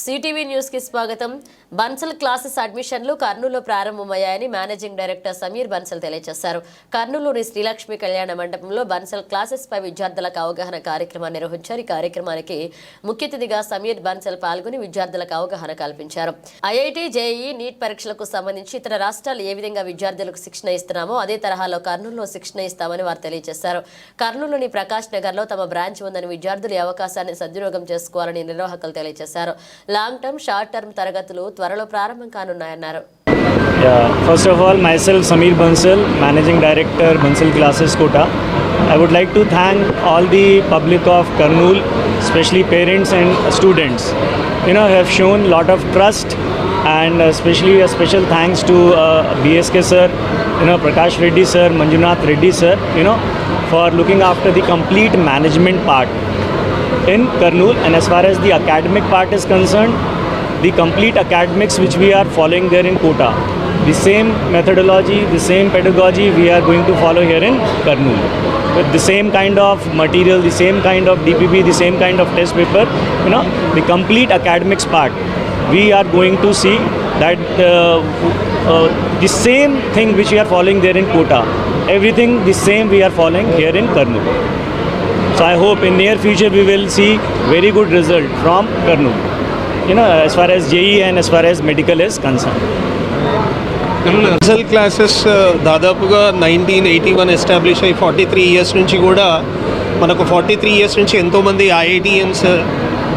CTV news కి స్వాగతం. Bansal classes అడ్మిషన్లు కర్నూలులో ప్రారంభమయ్యాయని మేనేజింగ్ డైరెక్టర్ సమీర్ బన్సల్ తెలియజేశారు. కర్నూలులోని శ్రీలక్ష్మి కళ్యాణ మండపంలో బన్సల్ క్లాసెస్ పై విద్యార్థులకు అవగాహన కార్యక్రమాన్ని నిర్వహించారు. ఈ కార్యక్రమానికి ముఖ్య అతిథిగా సమీర్ బన్సల్ పాల్గొని విద్యార్థులకు అవగాహన కల్పించారు. ఐఐటీ, జేఈఈ, నీట్ పరీక్షలకు సంబంధించి ఇతర రాష్ట్రాలు ఏ విధంగా విద్యార్థులకు శిక్షణ ఇస్తున్నామో అదే తరహాలో కర్నూలులో శిక్షణ ఇస్తామని వారు తెలియజేశారు. కర్నూలులోని ప్రకాష్ నగర్ లో తమ బ్రాంచ్ ఉందని విద్యార్థులు ఈ అవకాశాన్ని సద్వినియోగం చేసుకోవాలని నిర్వాహకులు తెలియజేశారు. లాంగ్ టర్మ్, షార్ట్ టర్మ్ తరగతులు త్వరలో ప్రారంభం కానున్నాయన్నారు. First of all, myself Sameer Bansal, Managing Director, Bansal Classes Kota. I would like to thank all the public of Kurnool, especially parents and students. Have shown lot of trust, and especially a special thanks to BSK sir, Prakash Reddy sir, Manjunath Reddy sir, for looking after the complete management part in Kurnool. And as far as the academic part is concerned, the complete academics which we are following there in Kota, the same methodology, the same pedagogy we are going to follow here in Kurnool, with the same kind of material, the same kind of DPP, the same kind of test paper, the complete academics part we are going to see that the same thing which we are following there in Kota, everything the same we are following here in Kurnool. So I hope in near future we will see very good result from Kurnool, as far as JEE and as far as medical is concerned. Bansal classes దాదాపుగా 1981 establish అయ్యి 43 years నుంచి కూడా మనకు 43 years నుంచి ఎంతోమంది IITians,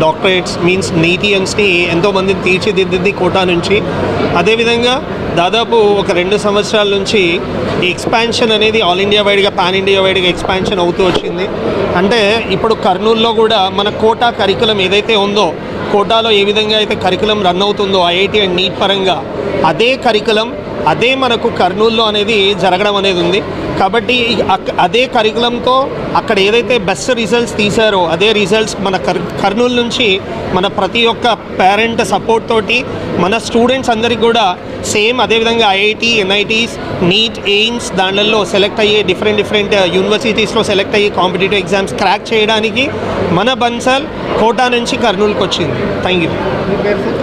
doctorates means నీటియన్స్ని ఎంతోమందిని తీర్చిదిద్దింది quota నుంచి. అదేవిధంగా దాదాపు ఒక 2 సంవత్సరాల నుంచి ఈ ఎక్స్పాన్షన్ అనేది ఆల్ ఇండియా వైడ్గా, పాన్ ఇండియా వైడ్గా ఎక్స్పాన్షన్ అవుతూ వచ్చింది. అంటే ఇప్పుడు కర్నూలులో కూడా మన కోటా కరికులం ఏదైతే ఉందో, కోటాలో ఏ విధంగా అయితే కరికులం రన్ అవుతుందో ఐఐటి అండ్ నీట్ పరంగా, అదే కరికులం అదే మనకు కర్నూలులో అనేది జరగడం అనేది ఉంది. కాబట్టి అదే కరికులంతో అక్కడ ఏదైతే బెస్ట్ రిజల్ట్స్ తీశారో అదే రిజల్ట్స్ మన కర్నూలు నుంచి మన ప్రతి ఒక్క పేరెంట్ సపోర్ట్ తోటి మన స్టూడెంట్స్ అందరికీ కూడా సేమ్ అదేవిధంగా ఐఐటి, ఎన్ఐటీస్, నీట్, ఎయిమ్స్ దానిలో సెలెక్ట్ అయ్యే డిఫరెంట్ యూనివర్సిటీస్లో సెలెక్ట్ అయ్యే కాంపిటేటివ్ ఎగ్జామ్స్ క్రాక్ చేయడానికి మన బన్సల్ కోటా నుంచి కర్నూలుకి వచ్చింది. Thank you.